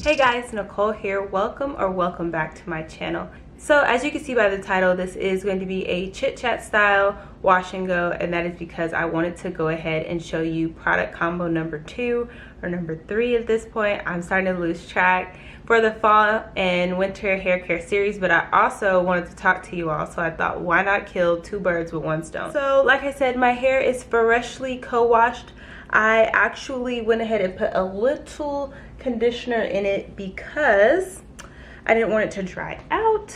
Hey guys, Nicole here. Welcome back to my channel. So as you can see by the title, this is going to be a chit chat style wash and go, and that is because I wanted to go ahead and show you product combo number 2 or number 3 at this point. I'm starting to lose track for the fall and winter hair care series, but I also wanted to talk to you all, so I thought why not kill two birds with one stone. So like I said, my hair is freshly co-washed. I actually went ahead and put a little conditioner in it because I didn't want it to dry out.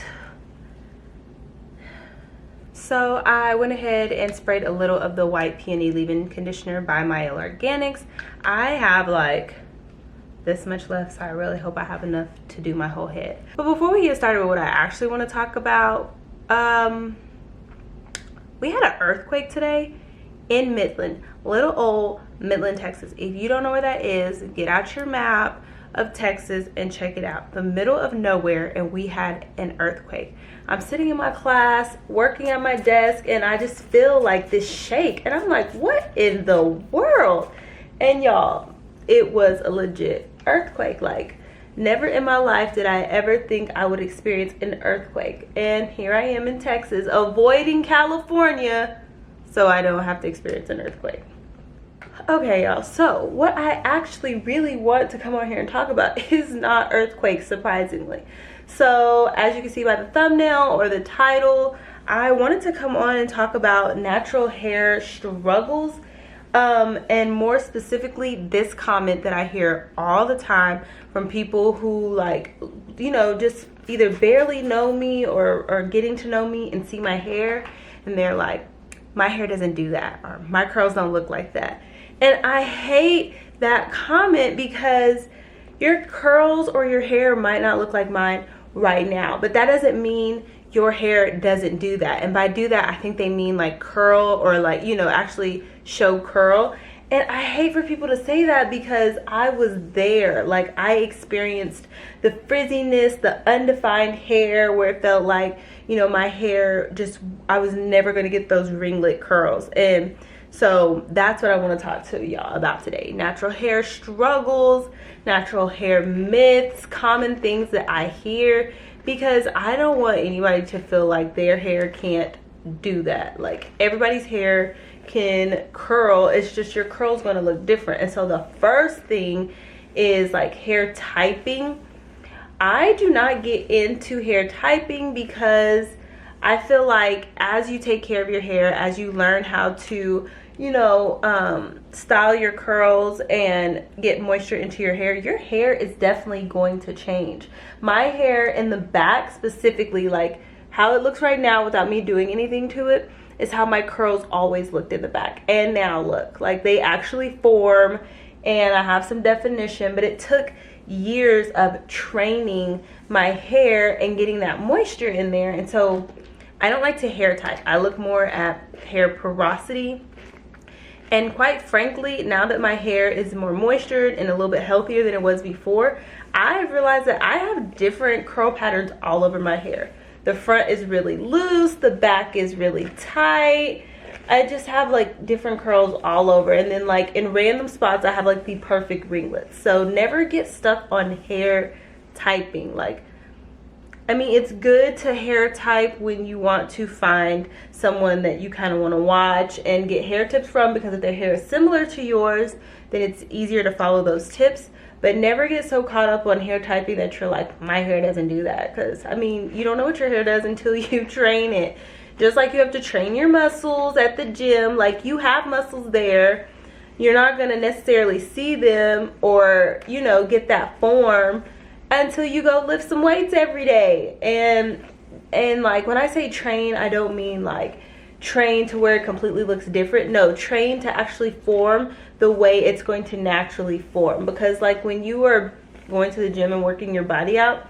So I went ahead and sprayed a little of the white peony leave-in conditioner by Mielle Organics. I have like this much left, so I really hope I have enough to do my whole head. But before we get started with what I actually want to talk about, we had an earthquake today in Midland, little old Midland, Texas. If you don't know where that is, get out your map of Texas and check it out. The middle of nowhere, and we had an earthquake. I'm sitting in my class working at my desk, and I just feel like this shake, and I'm like, what in the world? And y'all, it was a legit earthquake. Like, never in my life did I ever think I would experience an earthquake, and here I am in Texas avoiding California so I don't have to experience an earthquake. Okay, y'all, so what I actually really want to come on here and talk about is not earthquakes, surprisingly. So as you can see by the thumbnail or the title, I wanted to come on and talk about natural hair struggles, and more specifically this comment that I hear all the time from people who, like, you know, just either barely know me or are getting to know me and see my hair, and they're like, my hair doesn't do that, or my curls don't look like that. And I hate that comment because your curls or your hair might not look like mine right now, but that doesn't mean your hair doesn't do that. And by do that, I think they mean like curl, or like, you know, actually show curl. And I hate for people to say that because I was there. Like, I experienced the frizziness, the undefined hair where it felt like, you know, my hair just, I was never going to get those ringlet curls. And so that's what I want to talk to y'all about today. Natural hair struggles, natural hair myths, common things that I hear, because I don't want anybody to feel like their hair can't do that. Like, everybody's hair can curl, it's just your curl's going to look different. And so the first thing is like hair typing. I do not get into hair typing because I feel like as you take care of your hair, as you learn how to, you know, style your curls and get moisture into your hair is definitely going to change. My hair in the back specifically, like how it looks right now without me doing anything to it, is how my curls always looked in the back. And now look, like they actually form and I have some definition, but it took years of training my hair and getting that moisture in there. And so I don't like to hair type. I look more at hair porosity. And quite frankly, now that my hair is more moistured and a little bit healthier than it was before, I've realized that I have different curl patterns all over my hair. The front is really loose, the back is really tight. I just have like different curls all over, and then like in random spots I have like the perfect ringlets. So never get stuck on hair typing. Like, I mean, it's good to hair type when you want to find someone that you kind of want to watch and get hair tips from, because if their hair is similar to yours, then it's easier to follow those tips. But never get so caught up on hair typing that you're like, my hair doesn't do that. Because, I mean, you don't know what your hair does until you train it. Just like you have to train your muscles at the gym. Like, you have muscles there. You're not going to necessarily see them or, you know, get that form until you go lift some weights every day. And like, when I say train, I don't mean like train to where it completely looks different. No, train to actually form the way it's going to naturally form. Because like when you are going to the gym and working your body out,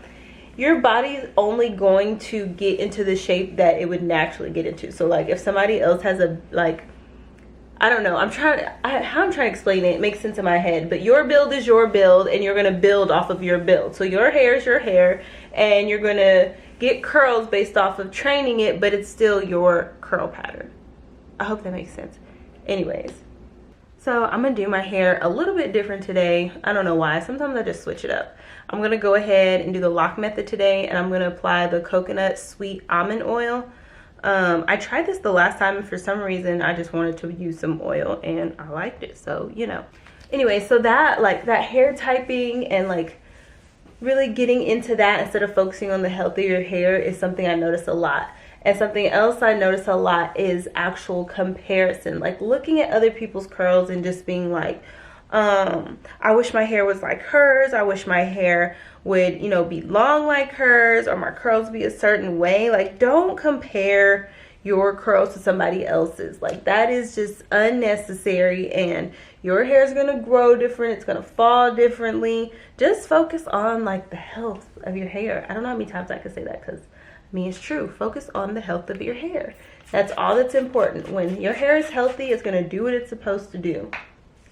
your body is only going to get into the shape that it would naturally get into. So like if somebody else has a, like, I don't know, how I'm trying to explain it makes sense in my head, but your build is your build, and you're going to build off of your build. So your hair is your hair, and you're going to get curls based off of training it, but it's still your curl pattern. I hope that makes sense. Anyways, So I'm gonna do my hair a little bit different today. I don't know why, sometimes I just switch it up. I'm gonna go ahead and do the lock method today, and I'm gonna apply the coconut sweet almond oil. I tried this the last time, and for some reason I just wanted to use some oil and I liked it, so you know. Anyway, so that hair typing and like really getting into that instead of focusing on the healthier hair is something I notice a lot. And something else I notice a lot is actual comparison, like looking at other people's curls and just being like, I wish my hair was like hers. I wish my hair would, you know, be long like hers, or my curls be a certain way. Like, don't compare your curls to somebody else's. Like, that is just unnecessary, and your hair is going to grow different. It's going to fall differently. Just focus on like the health of your hair. I don't know how many times I could say that, because I mean, it's true. Focus on the health of your hair. That's all that's important. When your hair is healthy, it's going to do what it's supposed to do.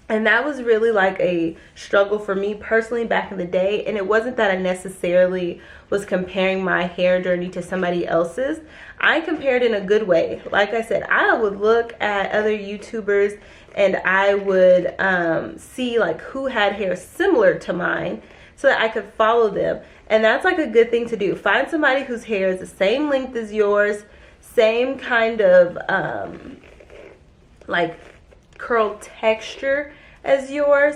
And that was really like a struggle for me personally back in the day. And it wasn't that I necessarily was comparing my hair journey to somebody else's. I compared in a good way. Like I said, I would look at other YouTubers and I would see like who had hair similar to mine so that I could follow them. And that's like a good thing to do. Find somebody whose hair is the same length as yours, same kind of like curl texture as yours,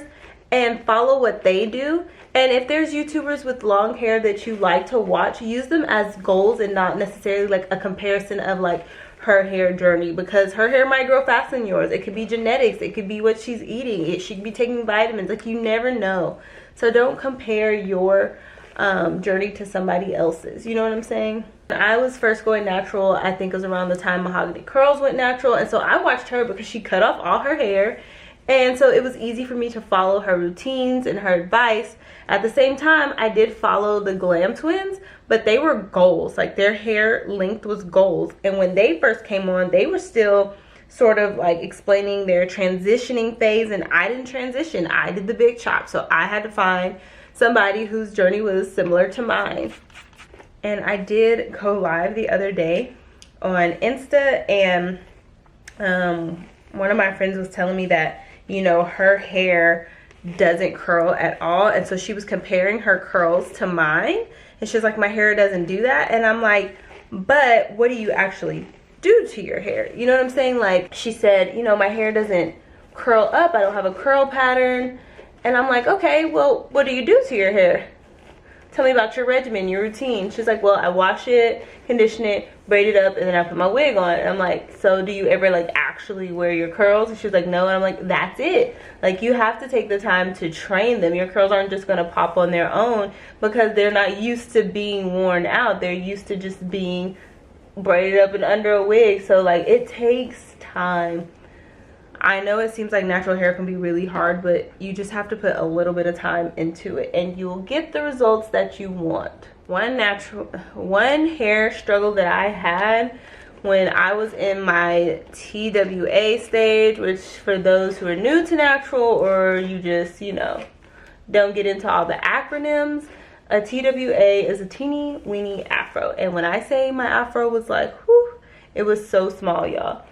and follow what they do. And if there's YouTubers with long hair that you like to watch, use them as goals and not necessarily like a comparison of like her hair journey, because her hair might grow faster than yours. It could be genetics, it could be what she's eating, she could be taking vitamins. Like, you never know. So don't compare your journey to somebody else's. You know what I'm saying? When I was first going natural, I think it was around the time Mahogany Curls went natural, and so I watched her because she cut off all her hair, and so it was easy for me to follow her routines and her advice. At the same time, I did follow the Glam Twins, but they were goals. Like, their hair length was goals, and when they first came on, they were still sort of like explaining their transitioning phase, and I didn't transition. I did the big chop, so I had to find somebody whose journey was similar to mine. And I did go live the other day on Insta, and one of my friends was telling me that, you know, her hair doesn't curl at all, and so she was comparing her curls to mine, and she was like, my hair doesn't do that. And I'm like, but what do you actually do to your hair? You know what I'm saying? Like, she said, you know, my hair doesn't curl up, I don't have a curl pattern. And I'm like, okay, well, what do you do to your hair? Tell me about your regimen, your routine. She's like, well, I wash it, condition it, braid it up, and then I put my wig on. And I'm like, so do you ever like actually wear your curls? And she was like, no. And I'm like, that's it. Like, you have to take the time to train them. Your curls aren't just gonna pop on their own, because they're not used to being worn out. They're used to just being braided up and under a wig. So like, it takes time. I know it seems like natural hair can be really hard, but you just have to put a little bit of time into it and you'll get the results that you want. One hair struggle that I had when I was in my TWA stage, which for those who are new to natural, or you just, you know, don't get into all the acronyms, a TWA is a teeny weeny afro. And when I say my afro was like, whew, it was so small, y'all.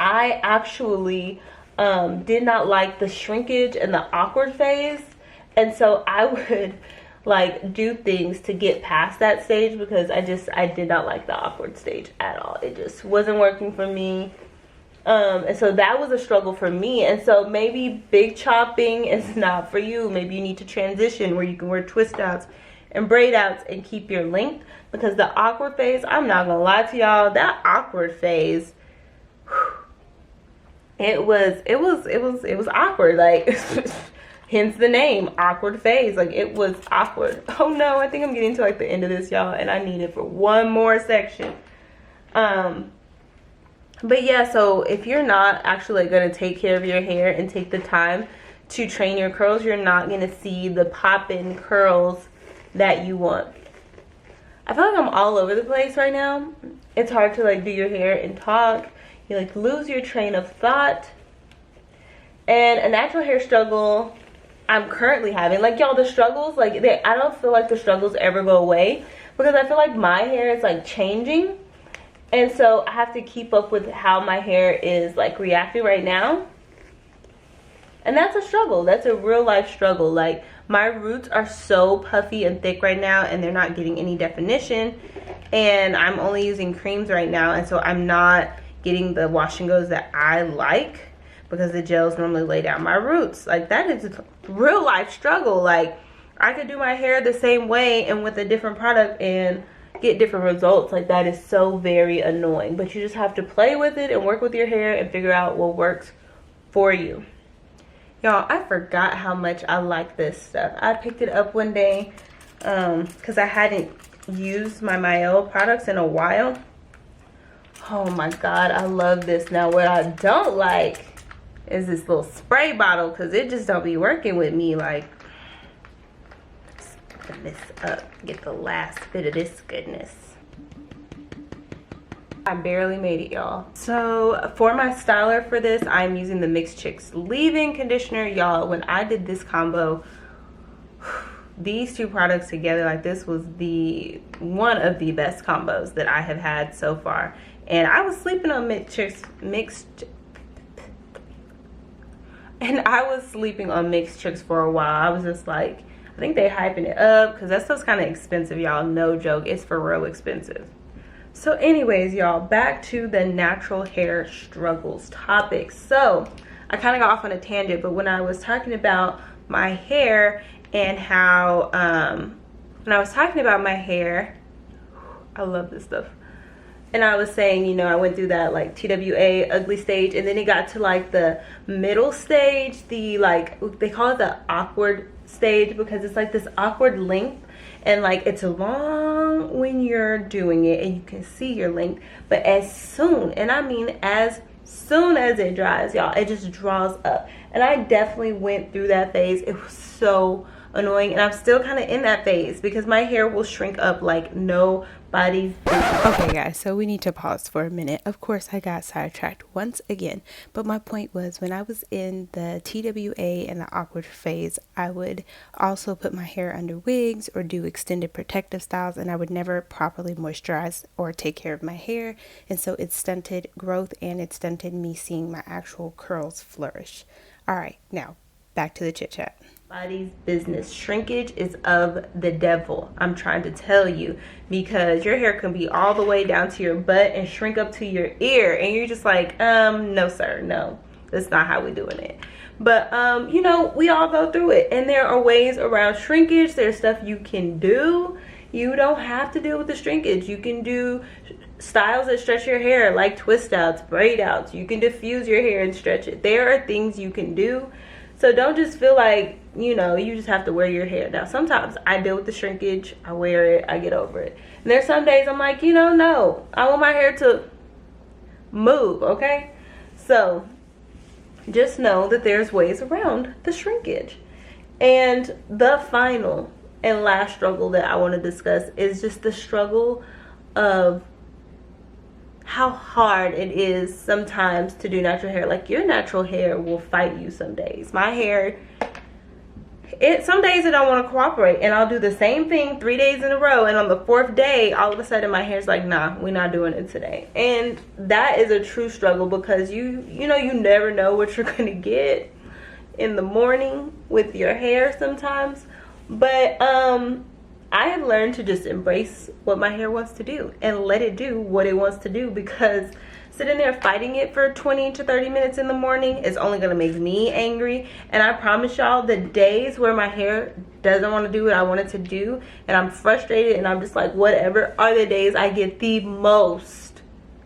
I actually did not like the shrinkage and the awkward phase, and so I would like do things to get past that stage, because I did not like the awkward stage at all. It just wasn't working for me. And so that was a struggle for me. And so maybe big chopping is not for you. Maybe you need to transition where you can wear twist outs and braid outs and keep your length, because the awkward phase, I'm not gonna lie to y'all, that awkward phase, it was awkward. Like, hence the name, awkward phase. Like, it was awkward. Oh no, I think I'm getting to like the end of this, y'all, and I need it for one more section. But yeah, so if you're not actually like gonna take care of your hair and take the time to train your curls, you're not gonna see the pop-in curls that you want. I feel like I'm all over the place right now. It's hard to like do your hair and talk. You like lose your train of thought. And a natural hair struggle I'm currently having, like, y'all, the struggles, like, I don't feel like the struggles ever go away, because I feel like my hair is like changing, And so I have to keep up with how my hair is like reacting right now. And that's a struggle. That's a real life struggle. Like, my roots are so puffy and thick right now, and they're not getting any definition. And I'm only using creams right now, and so I'm not getting the wash and goes that I like, because the gels normally lay down my roots. Like, that is a real life struggle. Like, I could do my hair the same way and with a different product and get different results. Like, that is so very annoying. But you just have to play with it and work with your hair and figure out what works for you. Y'all, I forgot how much I like this stuff. I picked it up one day because I hadn't used my Mael products in a while. Oh my God, I love this. Now, what I don't like is this little spray bottle, because it just don't be working with me. Like, let's open this up, get the last bit of this goodness. I barely made it, y'all. So for my styler for this, I'm using the Mixed Chicks leave-in conditioner. Y'all, when I did this combo, these two products together, like, this was the one of the best combos that I have had so far. And I was sleeping on Mixed Chicks for a while. I was just like, I think they hyping it up because that stuff's kind of expensive, y'all. No joke, it's for real expensive. So anyways, y'all, back to the natural hair struggles topic. So I kind of got off on a tangent, but when I was talking about my hair and how when I was talking about my hair, I love this stuff. And I was saying, you know, I went through that like TWA ugly stage, and then it got to like the middle stage, the like, they call it the awkward stage, because it's like this awkward length, and like it's long when you're doing it and you can see your length, but as soon, and I mean as soon as it dries, y'all, it just draws up. And I definitely went through that phase. It was so annoying, and I'm still kind of in that phase because my hair will shrink up like nobody's business. Okay guys, so we need to pause for a minute. Of course I got sidetracked once again, but my point was, when I was in the TWA and the awkward phase, I would also put my hair under wigs or do extended protective styles, and I would never properly moisturize or take care of my hair, and so it stunted growth and it stunted me seeing my actual curls flourish. All right, now back to the chit chat. Body's business. Shrinkage is of the devil, I'm trying to tell you, because your hair can be all the way down to your butt and shrink up to your ear, and you're just like, no sir, no, that's not how we're doing it. But you know, we all go through it, and there are ways around shrinkage. There's stuff you can do. You don't have to deal with the shrinkage. You can do styles that stretch your hair, like twist outs, braid outs. You can diffuse your hair and stretch it. There are things you can do. So don't just feel like, you know, you just have to wear your hair down. Sometimes I deal with the shrinkage, I wear it, I get over it. And there's some days I'm like, you know, no, I want my hair to move, okay? So just know that there's ways around the shrinkage. And the final and last struggle that I want to discuss is just the struggle of how hard it is sometimes to do natural hair. Like, your natural hair will fight you some days. My hair, some days it don't want to cooperate, and I'll do the same thing 3 days in a row, and on the 4th day all of a sudden my hair's like, nah, we're not doing it today. And that is a true struggle, because you know, you never know what you're gonna get in the morning with your hair sometimes. But I have learned to just embrace what my hair wants to do and let it do what it wants to do, because sitting there fighting it for 20 to 30 minutes in the morning is only going to make me angry. And I promise y'all, the days where my hair doesn't want to do what I want it to do and I'm frustrated and I'm just like, whatever, are the days I get the most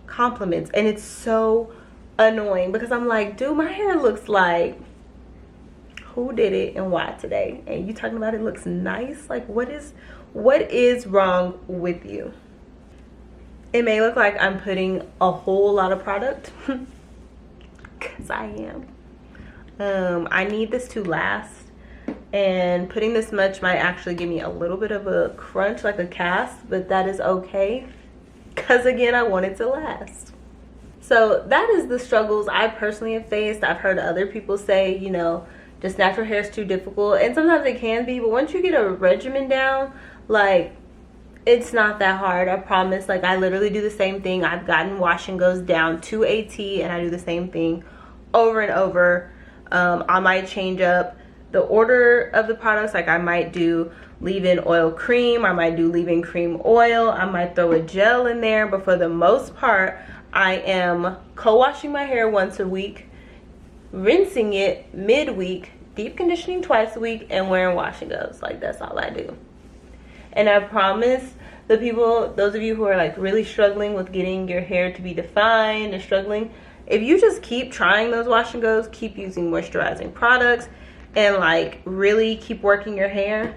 compliments. And it's so annoying, because I'm like, dude, my hair looks like, who did it and why today? And you talking about it looks nice? Like, what is wrong with you? It may look like I'm putting a whole lot of product, because I am. I need this to last, and putting this much might actually give me a little bit of a crunch, like a cast, but that is okay, because again, I want it to last. So that is the struggles I personally have faced. I've heard other people say, you know, just natural hair is too difficult, and sometimes it can be, but once you get a regimen down, like, It's not that hard, I promise. Like, I literally do the same thing. I've gotten wash and goes down to a T, and I do the same thing over and over. I might change up the order of the products. Like, I might do leave-in oil cream, I might do leave-in cream oil, I might throw a gel in there, but for the most part, I am co-washing my hair once a week, rinsing it midweek, deep conditioning twice a week, and wearing wash and goes. Like, that's all I do. And I promise the people, those of you who are like really struggling with getting your hair to be defined and struggling, if you just keep trying those wash and goes, keep using moisturizing products, and like really keep working your hair,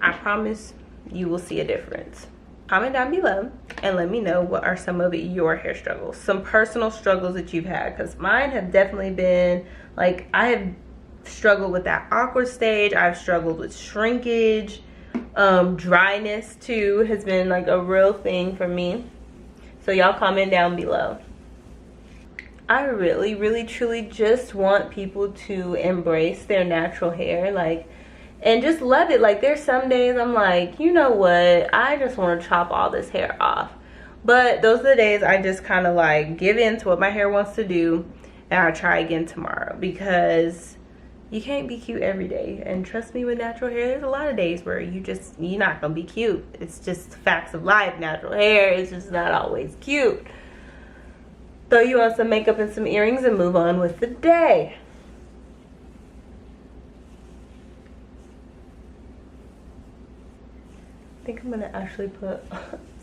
I promise you will see a difference. Comment down below and let me know what are some of your hair struggles, some personal struggles that you've had, because mine have definitely been like, I have struggled with that awkward stage, I've struggled with shrinkage, dryness too has been like a real thing for me. So y'all comment down below. I really truly just want people to embrace their natural hair, like, and just love it. Like, there's some days I'm like, you know what, I just want to chop all this hair off. But those are the days I just kind of like give in to what my hair wants to do, and I'll try again tomorrow, because you can't be cute every day. And trust me, with natural hair, there's a lot of days where you're not gonna be cute. It's just facts of life. Natural hair is just not always cute. Throw you on some makeup and some earrings and move on with the day. I think I'm gonna actually put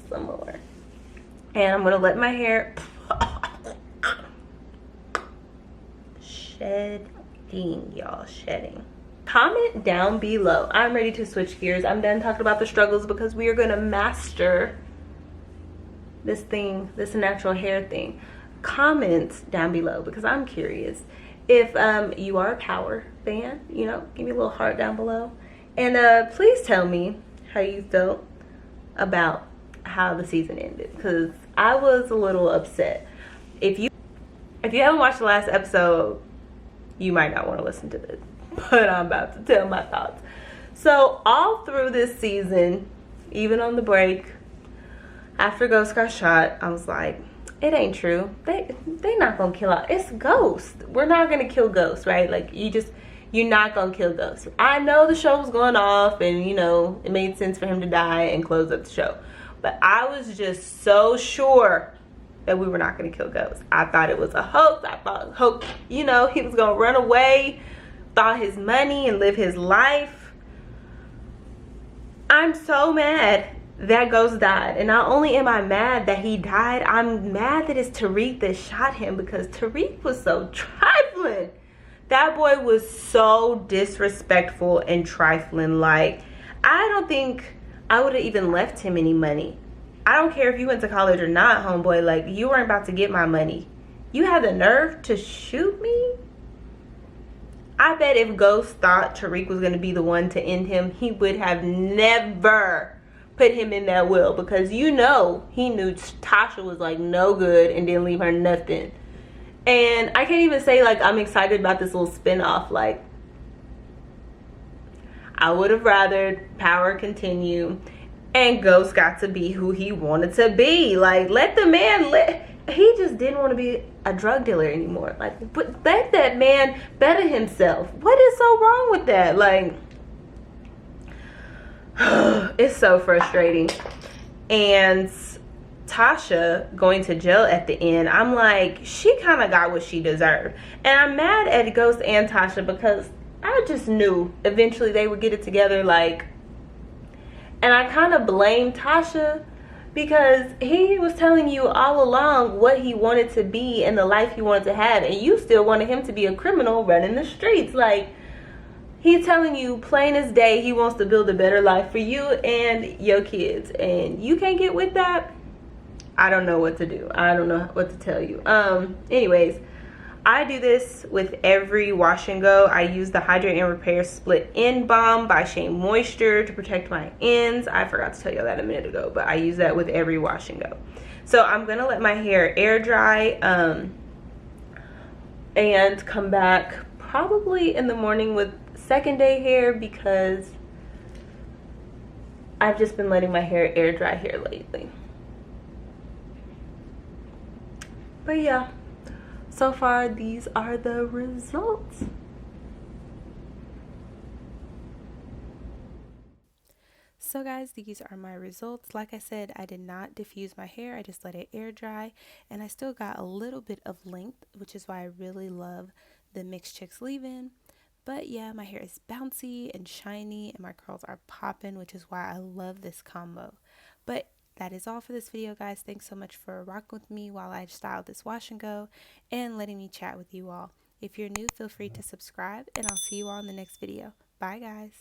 some more. And I'm gonna let my hair shedding, y'all, shedding. Comment down below. I'm ready to switch gears. I'm done talking about the struggles, because we are gonna master this thing, this natural hair thing. Comments down below, because I'm curious. If you are a Power fan, you know, give me a little heart down below. And please tell me how you felt about how the season ended, because I was a little upset. If you haven't watched the last episode, you might not want to listen to this, but I'm about to tell my thoughts. So all through this season, even on the break, after Ghost got shot, I was like, it ain't true. They not gonna kill out. It's Ghost. We're not gonna kill Ghost, right? Like, you're not gonna kill Ghost. I know the show was going off, and you know it made sense for him to die and close up the show, but I was just so sure that we were not gonna kill Ghost. I thought it was a hoax. I thought, you know, he was gonna run away, thought his money, and live his life. I'm so mad that Ghost died. And not only am I mad that he died, I'm mad that it's Tariq that shot him, because Tariq was so trifling. That boy was so disrespectful and trifling. Like, I don't think I would have even left him any money. I don't care if you went to college or not, homeboy. Like, you weren't about to get my money. You had the nerve to shoot me? I bet if Ghost thought Tariq was going to be the one to end him, he would have never put him in that will, because you know he knew Tasha was like no good and didn't leave her nothing. And I can't even say like I'm excited about this little spinoff. Like, I would have rather Power continue and Ghost got to be who he wanted to be. Like, let the man he just didn't want to be a drug dealer anymore. Like, but let that man better himself. What is so wrong with that? Like, it's so frustrating. And Tasha going to jail at the end, I'm like, she kind of got what she deserved. And I'm mad at Ghost and Tasha, because I just knew eventually they would get it together. Like, and I kind of blame Tasha, because he was telling you all along what he wanted to be and the life he wanted to have, and you still wanted him to be a criminal running the streets. Like, he's telling you plain as day he wants to build a better life for you and your kids, and you can't get with that. I don't know what to do. I don't know what to tell you. Anyways, I do this with every wash and go. I use the Hydrate and Repair Split End Balm by Shea Moisture to protect my ends. I forgot to tell you that a minute ago, but I use that with every wash and go. So I'm gonna let my hair air dry and come back probably in the morning with second day hair, because I've just been letting my hair air dry here lately. But yeah, so far these are the results. So guys, these are my results. Like I said, I did not diffuse my hair. I just let it air dry, and I still got a little bit of length, which is why I really love the Mixed Chicks leave-in. But yeah, my hair is bouncy and shiny, and my curls are popping, which is why I love this combo. But that is all for this video, guys. Thanks so much for rocking with me while I styled this wash and go and letting me chat with you all. If you're new, feel free to subscribe, and I'll see you all in the next video. Bye, guys.